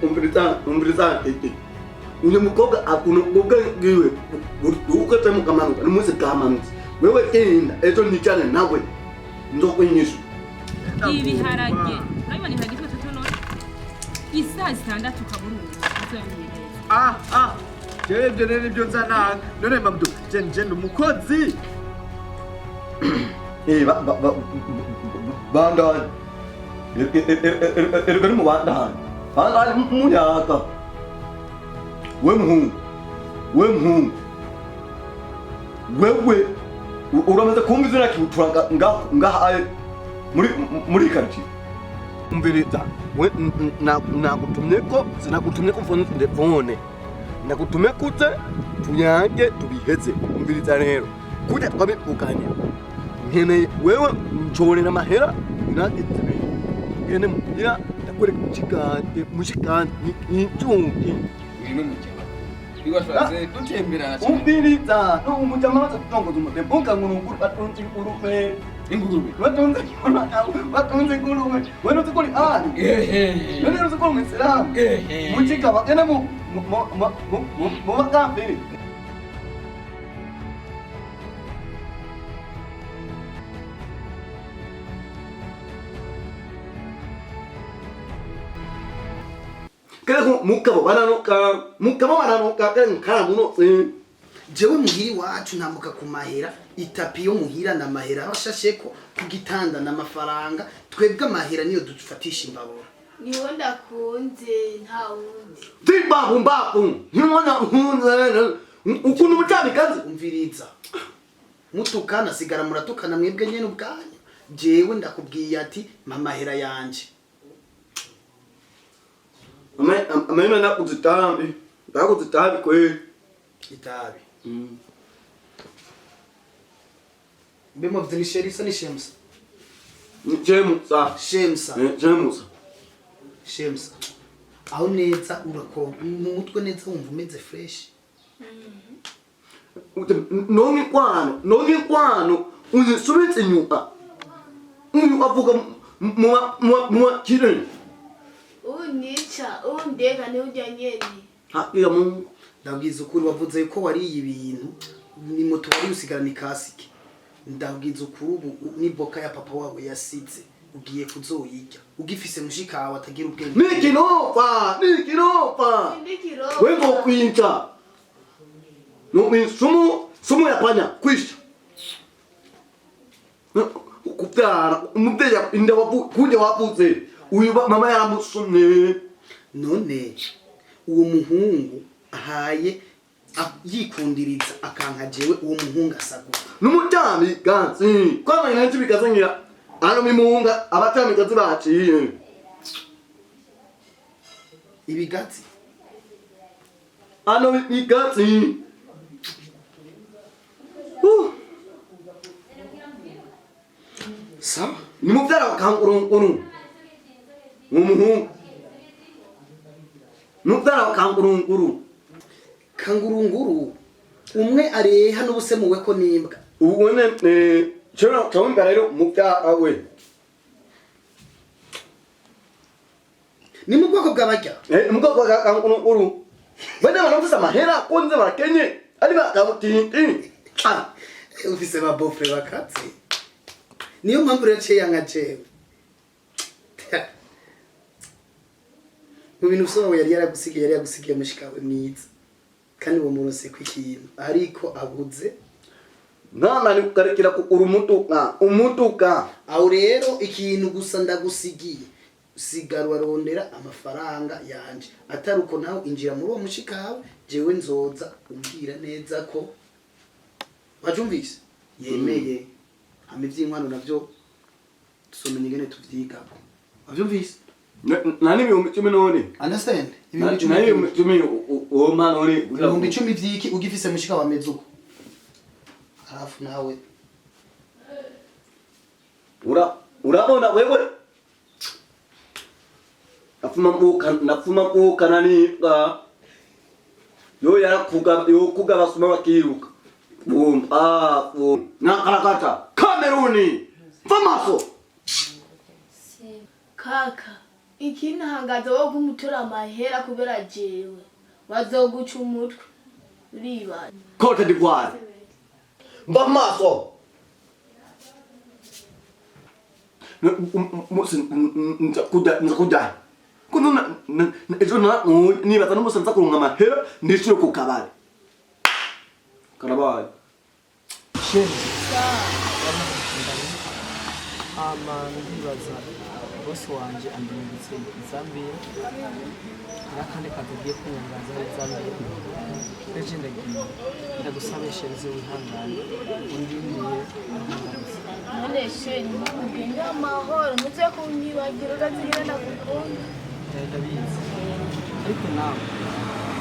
umbrita uyu mukobwa akunda ngiwe ukata mukamanuka nimuze kamanutse wewe kenda ejo nicane nawe ndokwinyisha ibiharage urabona ibiharage twatono isaha 6 kaburungu jeje nene byo nzana none mabdu je umukozi bandani erega mu bandani bandani munyaka we muhungu wewe uramaze kumva izina Kibutura ngaha muri quartier umviriza we nagutumye ko phone telefone nagutumye kute tuyange tubiheze umviriza rero kujya twabikukanya nkeneye wewe nshorera amahera nagitse ngene mugira ndakore mushikante n'icungi ngino mukeba bigashwaze dutembera cyane umviriza no umujama waza kutongoza umutembo ngangurunguru batonze ingurube batonze ingurube wena uzikuri wena uzikuri mwisilamu mujika bagene mu makambiri Kaya mukabo baranuka kaya muno jewe muhiri wacu ntambuka ku mahera itapi yo muhira na mahera bashasheko ku gitanda na mafaranga twebwe amahera niyo dufatisha imbabura niho ndakunze nta wundi timbabu ntimwana hunze ukuntu mutabikaze umviriza mutukana sigara muratukana mwebwe nyene ubwanyu jewe ndakubwiye ati mamahera yanje Amena nakuzitabi kweli itabi bemo vini sherisa ni shemsa shemsa aho neza urako mu mutwe neza wumva umeze fresh nongi kwano uzisubitse inyuma avuga mu kirene unica undega ni ujya nyene hakiya Mungu ndabwiza ukuri wavuze ko wariye ibintu ni moto wari usigarana ikasike ndabwiza ukuri ubu ni boka ya papa wawe yasize ugiye kuzoyirya ugifise mushikawe atagira ubwenge nikiropa wengo kwincha no sumu yapanya kwisha kubyara umubyeyi inda kunja wapuze uyu mama yaramusomye none uwo muhungu ahaye yikundiriza akanka jewe uwo muhungu asaguka n'umutami ganzi kwama inanti bikazangira ano mimunga abatami gazi baciye ibigatsi ano bigatsi sa ni mubyara wakangurunguru umuhungu nubyara kangurunguru umwe areha n'ubusemuwe ko nimbwa ubone cyo cyumva rero mubyara we ni mu bwoko bw'abarya mu bwoko bwa kangurunguru bane banavuze amahera kunze barakenye ari bakabutinti ufise ba bofre bakatse niyo mpamvu rero yanga jewe mu bintu usohowe yari yagusigiye mushikawe mwiza kandi uwo murose kw'ikintu ariko abuze ntamani ukarekera kugura umutuka aho rero ikintu gusa ndagusigiye usigara warondera amafaranga yanje atari uko nawe injira muri uwo mushikawe jewe nzoza umbwira neza ko wajumvise yemeye hama ivy'inkwano navyo tusomenya ingene tuvyigako wavyumvise nani ibihumbi 10 none understand ibihumbi 10 uwo mana none ibihumbi 10 vyiki ugifise mushika wa mezuko halafu nawe urabona wewe nafuma mbuka nani yo kuga basuma bakiruka nakarakata Kameruni famaso kaka ikintangaza wo kumutora amahera kubera jewe wazoguca umutwe uribana Kote digwara. Mba maso. Nzakuja. Kuna ejo na ni batana musa nzakurunga amahera ndishire ku kabari. Karabari. Ndibaza bosi wanje andungitse Zambia nakandi katagiye kunyangaza muri Zambia ejo ndagiye ndagusabeshereze wihangane undimiye none sheni ugende amahoro muze kunyibagira urazigira ndagukunda ndabizi ariko nawe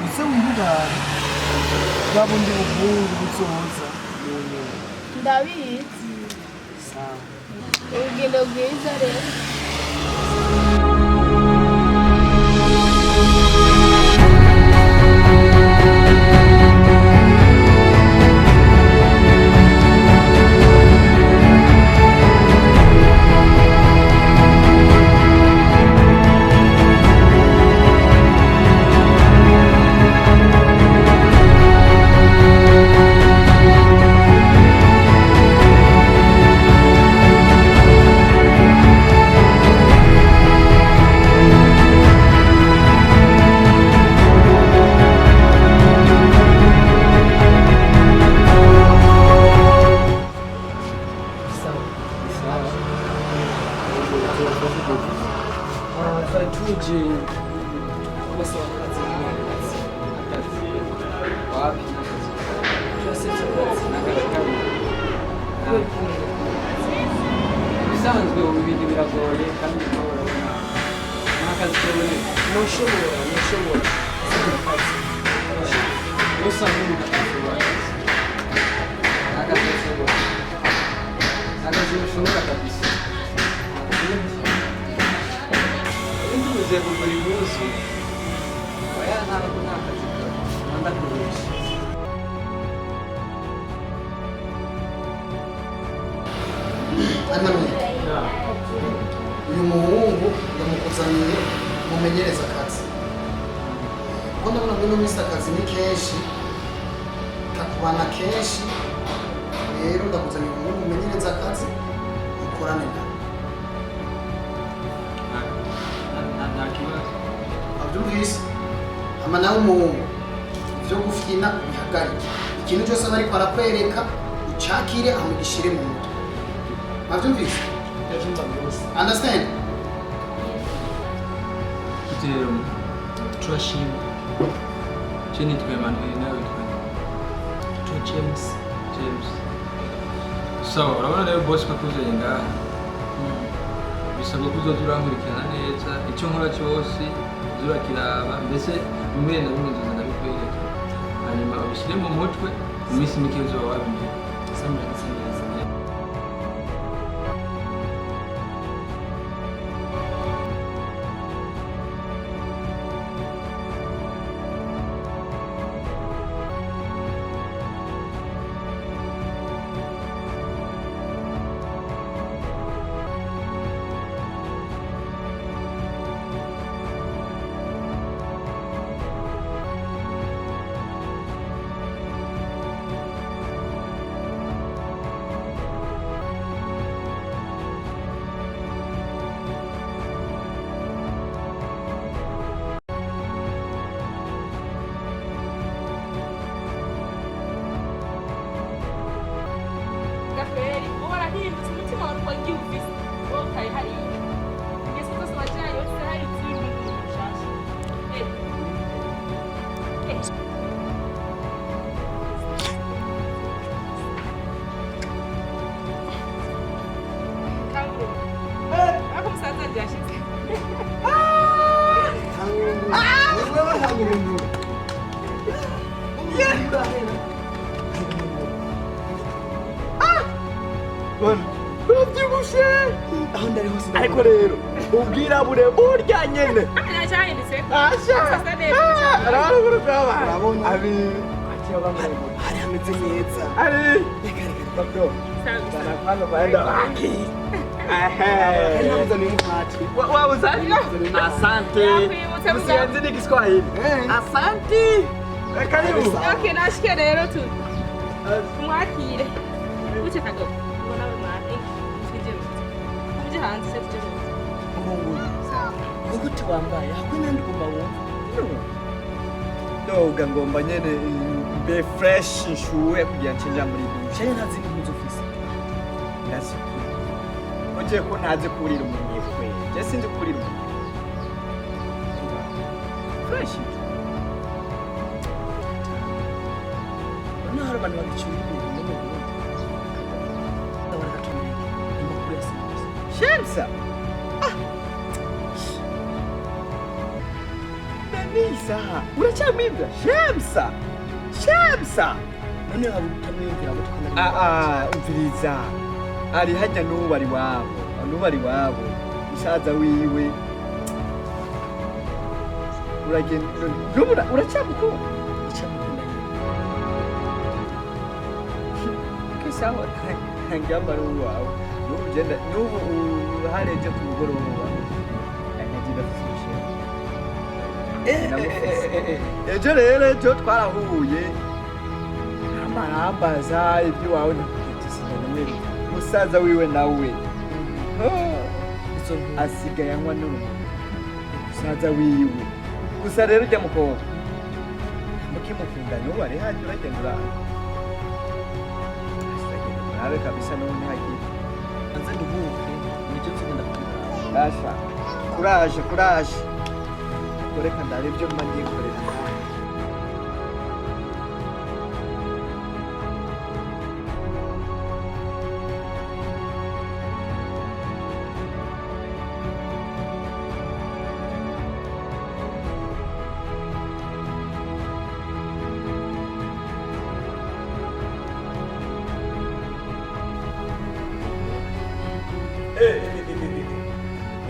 uze wihangane babundi ubungu buzoza ndabizi sawa urugendo rwiza rero bisanzwe ubu ibintu biragoye kandi urabona n'akazi kewe ntushobora gusa n'umuntu akazi ushobora kabisa ntuze kugura impuzu oya ntabwo nta kazi ndakurisha uyu muhungu ndamukuzaniye mumenyereza akazi kuko ndabona muri ino minsi akazi ni kenshi kakubana kenshi rero ndakuzaniye umuhungu mumenyereza akazi mukorane nawe nta kibazo abyumvise ama nawe umuhungu ibyo gufyina bihagarike ikintu cyose aba ariko arakwereka ucakire amugishire mu mutwe abyumvise understand Kutero turashima chini twemanuye nawe twa James so urabona rero boss bakuzanye ngaha bisabwa kuzoza urankurikirana neza icyo nkora cyose uzurakiraba mbese bimwe na bimwe nzoza ndabikwereka hanyuma ubishyire mu mutwe mu minsi mike uzoba wabimenye ariko rero ubwirabure burya nyene hari hameze neza namuzaniye umukati. Wauzani? Asante. Yakwibutse mugabo. Msianze ni Kiswahili. Asante. Karibu. Okay, nashike rero tu. Mwakire. Uce kagabo. Ubona we mwake. Tuje hanze se tuje. Mungu. Ngokuthi wambaye hakuna ndikuma wona. Ndoga ngomba nyene be fresh nshuwe kugira nchenja muri ibi. Cyane ntazi impuzu ufise. Ndasi. Oje ko ntazi kurira umunyekwe. Je sinzi kurira umuntu. Fresh. None hari abantu bagicyura ibintu mu Burundi. Ndabona katumire. Amakuru ya sinzi. Shemsa. Danisa. Uracamwibwa. Shemsa. Shemsa. None hari utamwiyumvira ngo tukana. Umviriza. Ari hajya n'ubari wabo. Musaza wiwe. Uragenda. Uracamukunda. Icamukunda nyine. Kisaho ntangamara uwawe. N'ubu hareje ku mugoroba. Akagenda kumushyira. Ejo rero twarahuye. Amarambaza ibyo wawe nakugeze musaza wiwe nawe. Asigaye anywa n'urumogi. Musaza wiwe. Gusa rero ujya mukobwa. Mukimukunda n'ubu ari hajya uragenda uraha. Nawe kabisa none hagiye. Anze nduhuke. Nicyo tugenda kumara. Asha. Kuraje. Koreka ndare ibyo mba ngiye korera.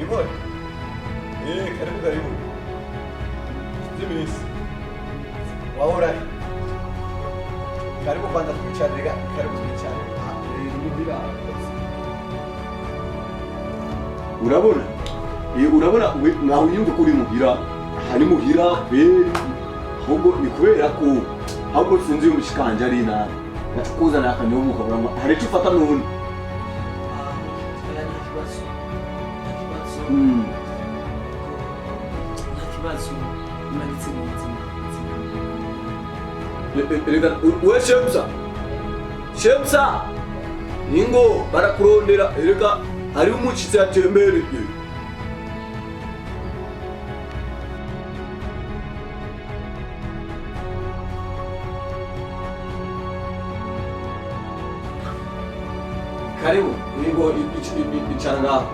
Ibona. Karibu. Zimis. Waora. Karibu kwanza tukichana, karibu tukichana. Urabona nawe unyumva kuri muhira. Hari muhira kweri. Ahubwo ni kubera ko ahubwo sinzi umushikanje ari nabi. Natukuzana akanyomu kabura. Hari icyo ufata none. Ntakibazo imanitse mu nzima. Reka we Shemsa ingo barakurondera reka hari umucitse yatembereye. Karibu ingo icara ngaho.